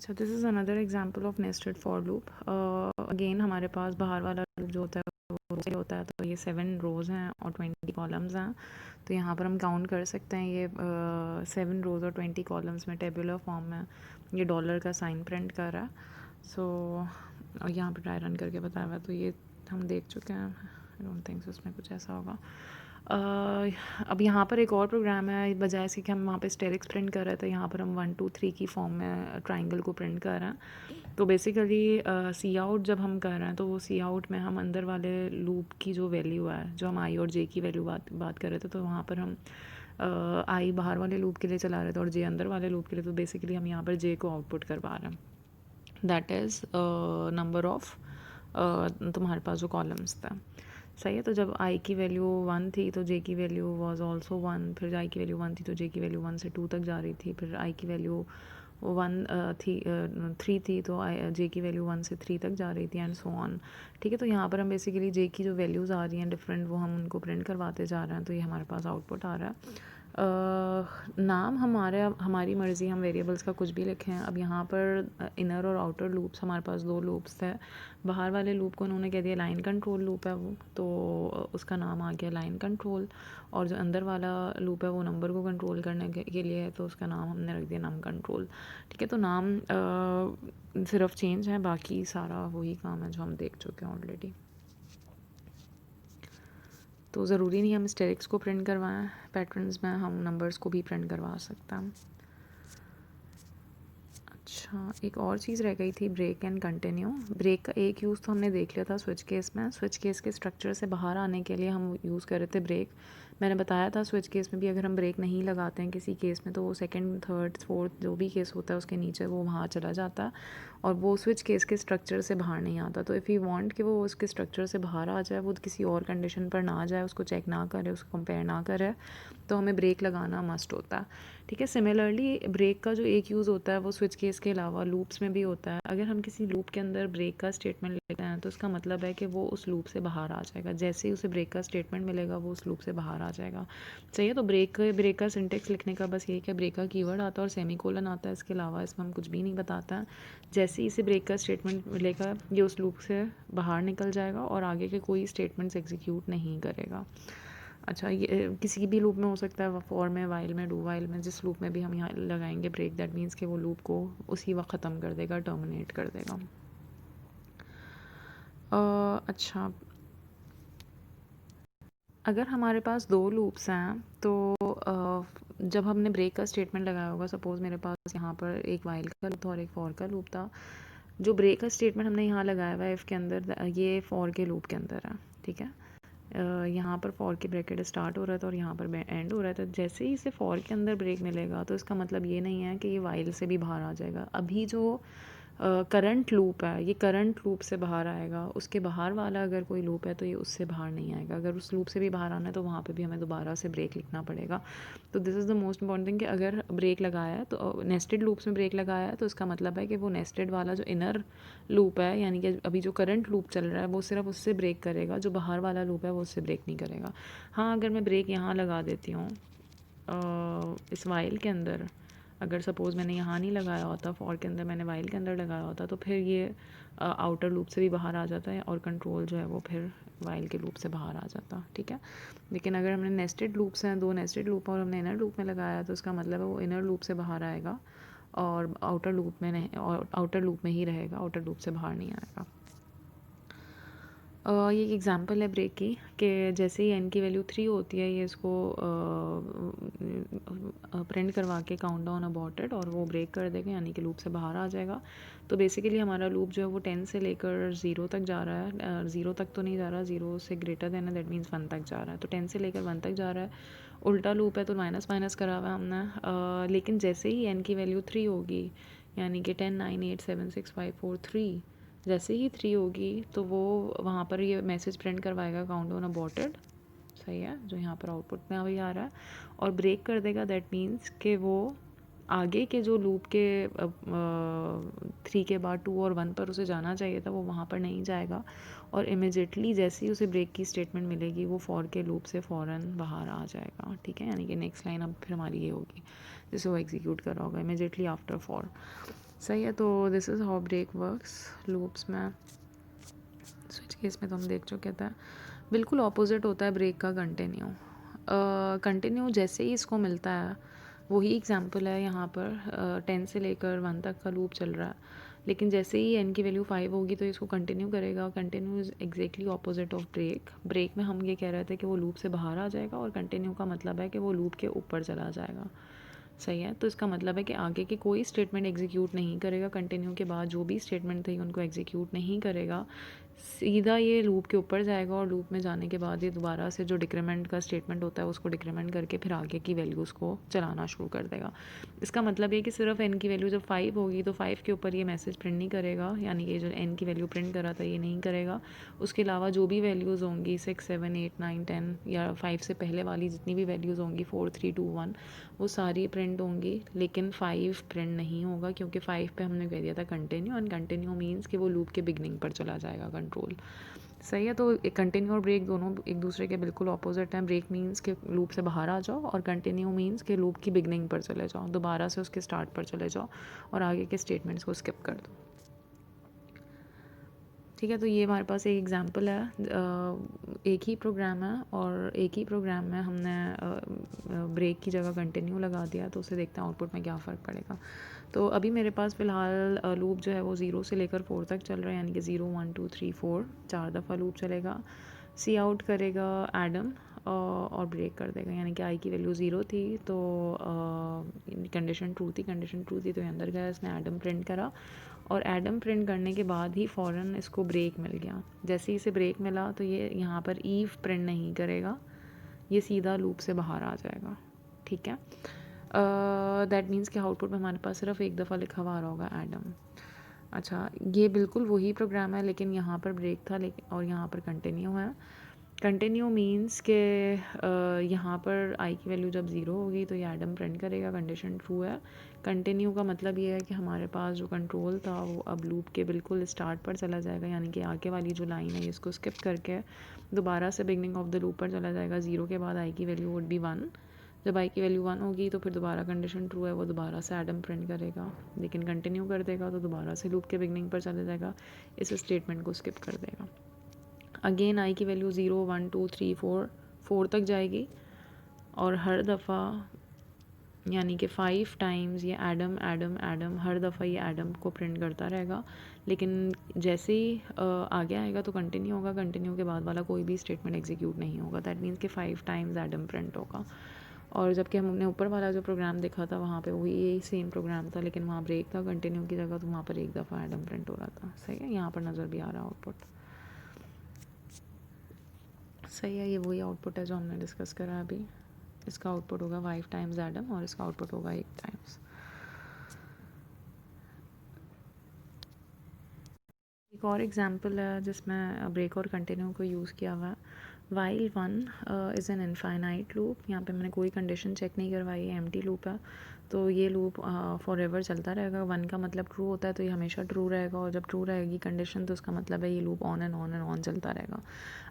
अच्छा, this is another example of nested for loop. Again हमारे पास बाहर वाला लूप जो होता है वो row से होता है, तो ये 7 रोज़ हैं और 20 कॉलम्स हैं। तो यहाँ पर हम काउंट कर सकते हैं ये 7 रोज़ और 20 कॉलम्स में टेबुलर फॉर्म में ये डॉलर का साइन प्रिंट कर रहा है। सो और यहाँ पर ट्राई रन करके बताया हुआ है, तो ये हम देख चुके हैं। आई डोंट थिंक उसमें कुछ ऐसा होगा। अब यहाँ पर एक और प्रोग्राम है, बजाय इसके कि हम वहाँ पे स्टेरिक्स प्रिंट कर रहे थे, यहाँ पर हम 1 2 3 की फॉर्म में ट्राइंगल को प्रिंट कर रहे हैं। तो बेसिकली सी आउट जब हम कर रहे हैं तो वो सी आउट में हम अंदर वाले लूप की जो वैल्यू है, जो हम आई और जे की वैल्यू बात कर रहे थे, तो वहाँ पर हम आई बाहर वाले लूप के लिए चला रहे थे और जे अंदर वाले लूप के लिए। तो बेसिकली हम यहाँ पर जे को आउटपुट करवा रहे हैं, दैट इज़ नंबर ऑफ तुम्हारे पास जो कॉलम्स था। सही है। तो जब आई की वैल्यू 1 थी तो जे की वैल्यू वाज आल्सो 1, फिर आई की वैल्यू 1 थी तो जे की वैल्यू 1 से 2 तक जा रही थी, फिर आई की वैल्यू 3 थी तो जे की वैल्यू 1 से 3 तक जा रही थी, एंड सो ऑन। ठीक है। तो यहाँ पर हम बेसिकली जे की जो वैल्यूज़ आ रही हैं डिफरेंट, वो हम उनको प्रिंट करवाते जा रहे हैं। तो ये हमारे पास आउटपुट आ रहा है। नाम हमारी मर्ज़ी, हम वेरिएबल्स का कुछ भी लिखें। अब यहाँ पर इनर और आउटर लूप्स, हमारे पास 2 लूप्स थे। बाहर वाले लूप को उन्होंने कह दिया लाइन कंट्रोल लूप है वो, तो उसका नाम आ गया लाइन कंट्रोल। और जो अंदर वाला लूप है वो नंबर को कंट्रोल करने के लिए है, तो उसका नाम हमने रख दिया नम कंट्रोल। ठीक है। तो नाम सिर्फ चेंज है, बाकी सारा वही काम है जो हम देख चुके हैं ऑलरेडी। तो ज़रूरी नहीं हम स्टेरिक्स को प्रिंट करवाएं, पैटर्न्स में हम नंबर्स को भी प्रिंट करवा सकते हैं। अच्छा, एक और चीज़ रह गई थी, ब्रेक एंड कंटिन्यू। ब्रेक का एक यूज़ तो हमने देख लिया था स्विच केस में। स्विच केस के स्ट्रक्चर से बाहर आने के लिए हम यूज़ कर रहे थे ब्रेक। मैंने बताया था स्विच केस में भी अगर हम ब्रेक नहीं लगाते हैं किसी केस में, तो वो सेकंड थर्ड फोर्थ जो भी केस होता है उसके नीचे वो वहाँ चला जाता है और वो स्विच केस के स्ट्रक्चर से बाहर नहीं आता। तो इफ़ यू वांट कि वो उसके स्ट्रक्चर से बाहर आ जाए, वो किसी और कंडीशन पर ना जाए, उसको चेक ना करे, उसको कंपेयर ना करे, तो हमें ब्रेक लगाना मस्ट होता है। ठीक है। सिमिलरली ब्रेक का जो एक यूज़ होता है वो स्विच केस के अलावा लूप्स में भी होता है। अगर हम किसी लूप के अंदर ब्रेक का स्टेटमेंट लिखते हैं तो उसका मतलब है कि वो उस लूप से बाहर आ जाएगा। जैसे ही उसे ब्रेक का स्टेटमेंट मिलेगा वो उस लूप से बाहर आ जाएगा। सही है। तो ब्रेक का सिंटेक्स लिखने का बस यही कि ब्रेक का कीवर्ड आता है और सेमीकोलन आता है, इसके अलावा इसमें हम कुछ भी नहीं बताते हैं। जैसे ही इसे ब्रेक का स्टेटमेंट मिलेगा ये उस लूप से बाहर निकल जाएगा और आगे के कोई स्टेटमेंट्स एग्जीक्यूट नहीं करेगा। अच्छा, ये किसी भी लूप में हो सकता है, फॉर में, वाइल में, डू वाइल में, जिस लूप में भी हम यहाँ लगाएंगे ब्रेक, दैट मीन्स कि वो लूप को उसी वक्त ख़त्म कर देगा, टर्मिनेट कर देगा। अच्छा, अगर हमारे पास 2 लूप्स हैं तो जब हमने ब्रेक का स्टेटमेंट लगाया होगा, सपोज़ मेरे पास यहाँ पर एक वाइल का लूप था और एक फॉर का लूप था। जो ब्रेक का स्टेटमेंट हमने यहाँ लगाया हुआ है इफ़ के अंदर, ये फॉर के लूप के अंदर है। ठीक है। यहाँ पर फॉर के ब्रैकेट स्टार्ट हो रहा था और यहाँ पर एंड हो रहा था। जैसे ही इसे फॉर के अंदर ब्रेक मिलेगा तो इसका मतलब ये नहीं है कि ये वाइल से भी बाहर आ जाएगा। अभी जो करंट लूप है ये करंट लूप से बाहर आएगा, उसके बाहर वाला अगर कोई लूप है तो ये उससे बाहर नहीं आएगा। अगर उस लूप से भी बाहर आना है तो वहाँ पे भी हमें दोबारा से ब्रेक लिखना पड़ेगा। तो this is the most important thing कि अगर ब्रेक लगाया है तो नेस्टेड लूप्स में ब्रेक लगाया है तो इसका मतलब है कि वो नेस्टेड वाला जो इनर लूप है, यानी कि अभी जो करंट लूप चल रहा है वो सिर्फ उससे ब्रेक करेगा, जो बाहर वाला लूप है वो उससे ब्रेक नहीं करेगा। हाँ, अगर मैं ब्रेक यहाँ लगा देती हूँ इस वाइल के अंदर, अगर सपोज़ मैंने यहाँ नहीं लगाया होता, फॉर के अंदर मैंने वाइल के अंदर लगाया होता, तो फिर ये आउटर लूप से भी बाहर आ जाता है और कंट्रोल जो है वो फिर वाइल के लूप से बाहर आ जाता। ठीक है। लेकिन अगर हमने नेस्टेड लूप्स हैं, 2 नेस्टेड लूप और हमने इनर लूप में लगाया तो इसका मतलब है वो इनर लूप से बाहर आएगा और आउटर लूप में नहीं, और आउटर लूप में ही रहेगा, आउटर लूप से बाहर नहीं आएगा। ये एक एग्जांपल है ब्रेक की कि जैसे ही एन की वैल्यू 3 होती है ये इसको प्रिंट करवा के काउंट डाउन अबॉर्टेड और वो ब्रेक कर देगा, यानी कि लूप से बाहर आ जाएगा। तो बेसिकली हमारा लूप जो है वो 10 से लेकर 0 तक जा रहा है। 0 तक तो नहीं जा रहा, 0 से ग्रेटर देन है, दैट मीन्स 1 तक जा रहा है। तो 10 से लेकर 1 तक जा रहा है। उल्टा लूप है तो माइनस माइनस करा हुआ है हमने। लेकिन जैसे ही एन की वैल्यू 3 होगी, यानी कि 10 9 8 7 6 5 4 3, जैसे ही 3 होगी तो वो वहाँ पर ये मैसेज प्रिंट करवाएगा काउंट डाउन अबॉर्टेड। सही है, जो यहाँ पर आउटपुट में अभी आ रहा है, और ब्रेक कर देगा। दैट मीन्स कि वो आगे के जो लूप के 3 के बाद 2 और 1 पर उसे जाना चाहिए था वो वहाँ पर नहीं जाएगा, और इमिजिएटली जैसे ही उसे ब्रेक की स्टेटमेंट मिलेगी वो फॉर के लूप से फ़ौरन बाहर आ जाएगा। ठीक है। यानी कि नेक्स्ट लाइन अब फिर हमारी ये होगी जिसे वो एग्जीक्यूट कर रहा होगा इमिजिएटली आफ्टर फॉर। सही है। तो this is how break works loops में। स्विच केस में तो हम देख चुके थे। बिल्कुल ऑपोजिट होता है ब्रेक का कंटिन्यू। कंटिन्यू जैसे ही इसको मिलता है, वही एग्जांपल है यहाँ पर 10 से लेकर 1 तक का लूप चल रहा है, लेकिन जैसे ही n की वैल्यू 5 होगी तो इसको कंटिन्यू करेगा। Continue is exactly opposite of break. Break में हम ये कह रहे थे कि वो लूप से बाहर आ जाएगा, और कंटिन्यू का मतलब है कि वो लूप के ऊपर चला जाएगा। सही है। तो इसका मतलब है कि आगे की कोई स्टेटमेंट एग्जीक्यूट नहीं करेगा, कंटिन्यू के बाद जो भी स्टेटमेंट थी उनको एग्जीक्यूट नहीं करेगा, सीधा ये लूप के ऊपर जाएगा, और लूप में जाने के बाद ये दोबारा से जो डिक्रीमेंट का स्टेटमेंट होता है उसको डिक्रीमेंट करके फिर आगे की वैल्यूज़ को चलाना शुरू कर देगा। इसका मतलब ये कि सिर्फ n की वैल्यू जब 5 होगी तो 5 के ऊपर ये मैसेज प्रिंट नहीं करेगा, यानी कि जो n की वैल्यू प्रिंट करा था ये नहीं करेगा। उसके अलावा जो भी वैल्यूज़ होंगी 6 7 8 9 10 या 5 से पहले वाली जितनी भी वैल्यूज़ होंगी 4 3 2 1 वो सारी प्रिंट होंगी, लेकिन 5 प्रिंट नहीं होगा, क्योंकि 5 पे हमने कह दिया था कंटिन्यू, एंड कंटिन्यू मीन्स कि वो लूप के बिगनिंग पर चला जाएगा कंट्रोल। सही है। तो कंटिन्यू और ब्रेक दोनों एक दूसरे के बिल्कुल ऑपोजिट हैं। ब्रेक मीन्स कि लूप से बाहर आ जाओ, और कंटिन्यू मीन्स कि लूप की बिगनिंग पर चले जाओ, दोबारा से उसके स्टार्ट पर चले जाओ और आगे के स्टेटमेंट्स को स्किप कर दो। ठीक है। तो ये हमारे पास एक एग्जांपल है, एक ही प्रोग्राम है और एक ही प्रोग्राम में हमने ब्रेक की जगह कंटिन्यू लगा दिया, तो उसे देखते हैं आउटपुट में क्या फ़र्क पड़ेगा। तो अभी मेरे पास फ़िलहाल लूप जो है वो 0 से लेकर 4 तक चल रहा है, यानी कि 0 1 2 3 4 4 दफ़ा लूप चलेगा। सी आउट करेगा एडम और ब्रेक कर देगा, यानी कि आई की वैल्यू 0 थी तो कंडीशन ट्रू थी, कंडीशन ट्रू थी तो ये अंदर गया, इसने एडम प्रिंट करा, और एडम प्रिंट करने के बाद ही फ़ौरन इसको ब्रेक मिल गया। जैसे ही इसे ब्रेक मिला तो ये यहाँ पर ईव प्रिंट नहीं करेगा, ये सीधा लूप से बाहर आ जाएगा। ठीक है। दैट मीन्स कि आउटपुट में हमारे पास सिर्फ एक दफ़ा लिखा हुआ आ रहा होगा एडम। अच्छा, ये बिल्कुल वही प्रोग्राम है, लेकिन यहाँ पर ब्रेक था लेकिन और यहाँ पर कंटिन्यू है। कंटिन्यू मीन्स के यहाँ पर आई की वैल्यू जब 0 होगी तो ये एडम प्रिंट करेगा, कंडीशन ट्रू है। कंटिन्यू का मतलब ये है कि हमारे पास जो कंट्रोल था वो अब लूप के बिल्कुल स्टार्ट पर चला जाएगा, यानी कि आगे वाली जो लाइन है इसको स्किप करके दोबारा से बिगनिंग ऑफ द लूप पर चला जाएगा। 0 के बाद आई की वैल्यू वुड बी 1। जब आई की वैल्यू 1 होगी तो फिर दोबारा कंडीशन ट्रू है, वो दोबारा से एडम प्रिंट करेगा, लेकिन कंटिन्यू कर देगा तो दोबारा से लूप के बिगनिंग पर चला जाएगा, इस स्टेटमेंट को स्किप कर देगा। अगेन आई की वैल्यू 0 1 2 3 4 तक जाएगी, और हर दफ़ा यानी कि 5 टाइम्स ये एडम एडम एडम हर दफ़ा ये एडम को प्रिंट करता रहेगा, लेकिन जैसे ही आगे आएगा तो कंटिन्यू होगा, कंटिन्यू के बाद वाला कोई भी स्टेटमेंट एग्जीक्यूट नहीं होगा। दैट मीन्स कि 5 टाइम्स एडम प्रिंट होगा। और जबकि हमने ऊपर वाला जो प्रोग्राम देखा था वहाँ पे वही यही सेम प्रोग्राम था, लेकिन वहाँ ब्रेक था कंटिन्यू की जगह, तो वहाँ पर एक दफ़ा एडम प्रिंट हो रहा था। सही है। यहाँ पर नज़र भी आ रहा आउटपुट। सही है। ये वही आउटपुट है जो हमने डिस्कस करा अभी। इसका आउटपुट होगा 5 टाइम्स एडम और इसका आउटपुट होगा 1 टाइम्स। एक और एग्जांपल है जिसमें ब्रेक और कंटिन्यू को यूज़ किया हुआ है। While 1 is an infinite loop. यहाँ पे मैंने कोई कंडीशन चेक नहीं करवाई है, एम्प्टी लूप है, तो ये लूप फॉर एवर चलता रहेगा। 1 का मतलब ट्रू होता है तो ये हमेशा ट्रू रहेगा, और जब ट्रू रहेगी कंडीशन तो उसका मतलब है ये loop on and on and on चलता रहेगा।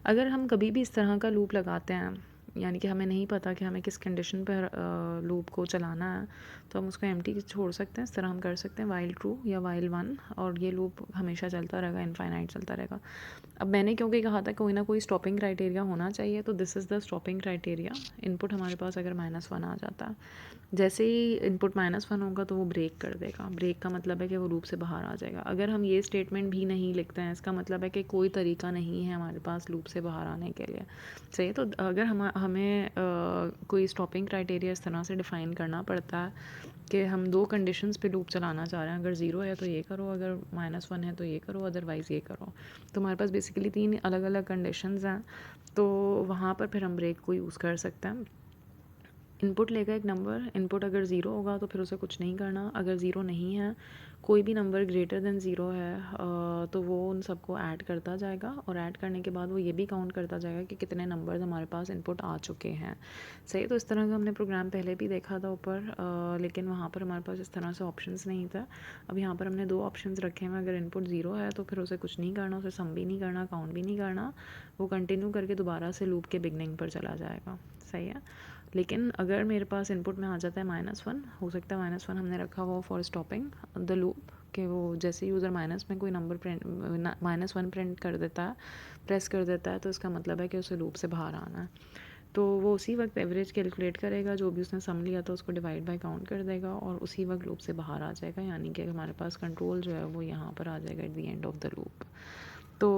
अगर हम कभी भी इस तरह का लूप लगाते हैं, यानी कि हमें नहीं पता कि हमें किस कंडीशन पर लूप को चलाना है, तो हम उसको एम्प्टी छोड़ सकते हैं। इस तरह हम कर सकते हैं वाइल ट्रू या वाइल 1, और ये लूप हमेशा चलता रहेगा, इनफाइनाइट चलता रहेगा। अब मैंने क्योंकि कहा था कोई ना कोई स्टॉपिंग क्राइटेरिया होना चाहिए, तो this is the stopping criteria. Input हमारे पास अगर -1 आ जाता है, जैसे ही इनपुट -1 होगा तो वो ब्रेक कर देगा। ब्रेक का मतलब है कि वो लूप से बाहर आ जाएगा। अगर हम ये स्टेटमेंट भी नहीं लिखते हैं, इसका मतलब है कि कोई तरीका नहीं है हमारे पास लूप से बाहर आने के लिए। सही है। तो अगर हमें कोई स्टॉपिंग क्राइटेरिया इस तरह से डिफ़ाइन करना पड़ता है कि हम 2 कंडीशंस पे लूप चलाना चाह रहे हैं, अगर 0 है तो ये करो, अगर -1 है तो ये करो, अदरवाइज़ ये करो। तो हमारे पास बेसिकली 3 अलग अलग कंडीशंस हैं, तो वहाँ पर फिर हम ब्रेक को यूज़ कर सकते हैं। इनपुट लेगा एक नंबर, इनपुट अगर 0 होगा तो फिर उसे कुछ नहीं करना, अगर 0 नहीं है, कोई भी नंबर ग्रेटर देन 0 है तो वो उन सबको ऐड करता जाएगा, और ऐड करने के बाद वो ये भी काउंट करता जाएगा कि कितने नंबर्स हमारे पास इनपुट आ चुके हैं। सही। तो इस तरह का हमने प्रोग्राम पहले भी देखा था ऊपर, लेकिन वहाँ पर हमारे पास इस तरह से ऑप्शंस नहीं था। अब यहाँ पर हमने 2 ऑप्शंस रखे हैं। अगर इनपुट 0 है तो फिर उसे कुछ नहीं करना, उसे सम भी नहीं करना, काउंट भी नहीं करना, वो कंटिन्यू करके दोबारा से लूप के बिगनिंग पर चला जाएगा। सही है। लेकिन अगर मेरे पास इनपुट में आ जाता है -1, हो सकता है -1 हमने रखा हुआ फॉर स्टॉपिंग द लूप, कि वो जैसे यूज़र माइनस में कोई नंबर प्रिंट -1 प्रिंट कर देता है, प्रेस कर देता है, तो इसका मतलब है कि उसे लूप से बाहर आना है। तो वो उसी वक्त एवरेज कैलकुलेट करेगा, जो भी उसने सम लिया था उसको डिवाइड बाय काउंट कर देगा और उसी वक्त लूप से बाहर आ जाएगा, यानी कि हमारे पास कंट्रोल जो है वो यहाँ पर आ जाएगा at the end of the loop. तो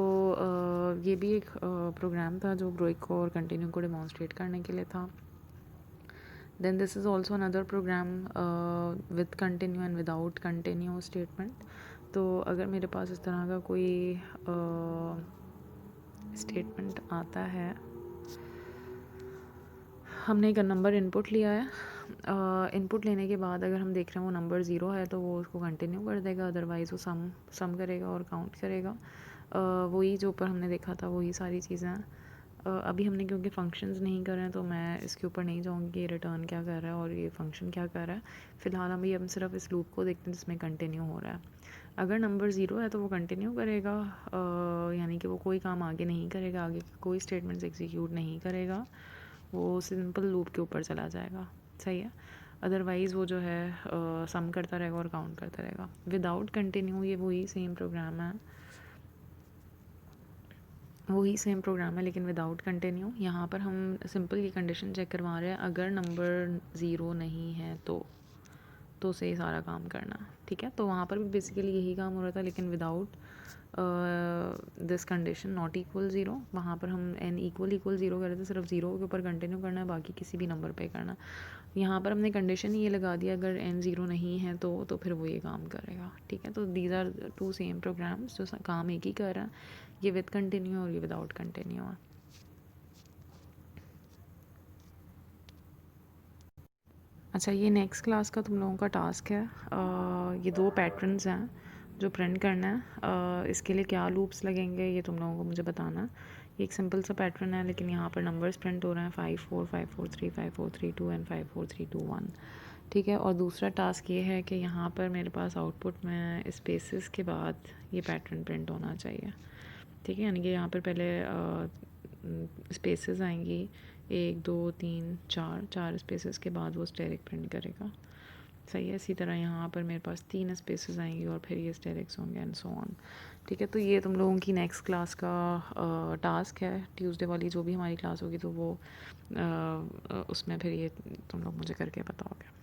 ये भी एक प्रोग्राम था जो ब्रेक और कंटिन्यू को डेमोन्स्ट्रेट करने के लिए था। Then this is also another program with continue and without continue statement। तो अगर मेरे पास इस तरह का कोई स्टेटमेंट आता है, हमने एक नंबर इनपुट लिया है, इनपुट लेने के बाद अगर हम देख रहे हैं वो नंबर ज़ीरो है तो वो उसको कंटिन्यू कर देगा, अदरवाइज़ वो सम करेगा और काउंट करेगा। वही जो ऊपर हमने देखा था वही सारी चीज़ें हैं। अभी हमने क्योंकि फंक्शंस नहीं कर रहे हैं तो मैं इसके ऊपर नहीं जाऊँगी कि रिटर्न क्या कर रहा है और ये फंक्शन क्या कर रहा है। फ़िलहाल हम सिर्फ इस लूप को देखते हैं जिसमें कंटिन्यू हो रहा है। अगर नंबर ज़ीरो है तो वो कंटिन्यू करेगा, यानी कि वो कोई काम आगे नहीं करेगा, आगे कोई स्टेटमेंट्स एग्जीक्यूट नहीं करेगा, वो सिंपल लूप के ऊपर चला जाएगा। सही है। अदरवाइज़ वो जो है सम करता रहेगा और काउंट करता रहेगा। विदाउट कंटिन्यू ये वही सेम प्रोग्राम है, लेकिन विदाउट कंटिन्यू। यहाँ पर हम सिंपल ये कंडीशन चेक करवा रहे हैं, अगर नंबर ज़ीरो नहीं है तो से ही सारा काम करना। ठीक है, तो वहाँ पर भी बेसिकली यही काम हो रहा था, लेकिन without this condition not equal zero, वहाँ पर हम n इक्वल ज़ीरो कर रहे थे, सिर्फ ज़ीरो के ऊपर कंटिन्यू करना है, बाकी किसी भी नंबर पे करना। यहाँ पर हमने कंडीशन ये लगा दिया, अगर n ज़ीरो नहीं है तो फिर वो ये काम करेगा। ठीक है, तो these are two same programs जो काम एक ही कर रहा है, ये विद कंटिन्यू और ये विदाउट कंटिन्यू है। अच्छा, ये नेक्स्ट क्लास का तुम लोगों का टास्क है। ये दो पैटर्न्स हैं जो प्रिंट करना है। इसके लिए क्या लूप्स लगेंगे ये तुम लोगों को मुझे बताना है। ये एक सिंपल सा पैटर्न है, लेकिन यहाँ पर नंबर्स प्रिंट हो रहे हैं 5 4 5 4 3 5 4 3 2 एंड 5 4 3 2 1। ठीक है, और दूसरा टास्क ये है कि यहाँ पर मेरे पास आउटपुट में स्पेसेस के बाद ये पैटर्न प्रिंट होना चाहिए। ठीक है, यानी कि यहाँ पर पहले स्पेसेस आएंगी, 1 2 3 4 स्पेसेस के बाद वो स्टेरिक प्रिंट करेगा। सही है। इसी तरह यहाँ पर मेरे पास 3 स्पेसेस आएंगी और फिर ये स्टेरिक्स होंगे एंड सो ऑन। ठीक है, तो ये तुम लोगों की नेक्स्ट क्लास का टास्क है। ट्यूसडे वाली जो भी हमारी क्लास होगी तो वो उसमें फिर ये तुम लोग मुझे करके बताओगे।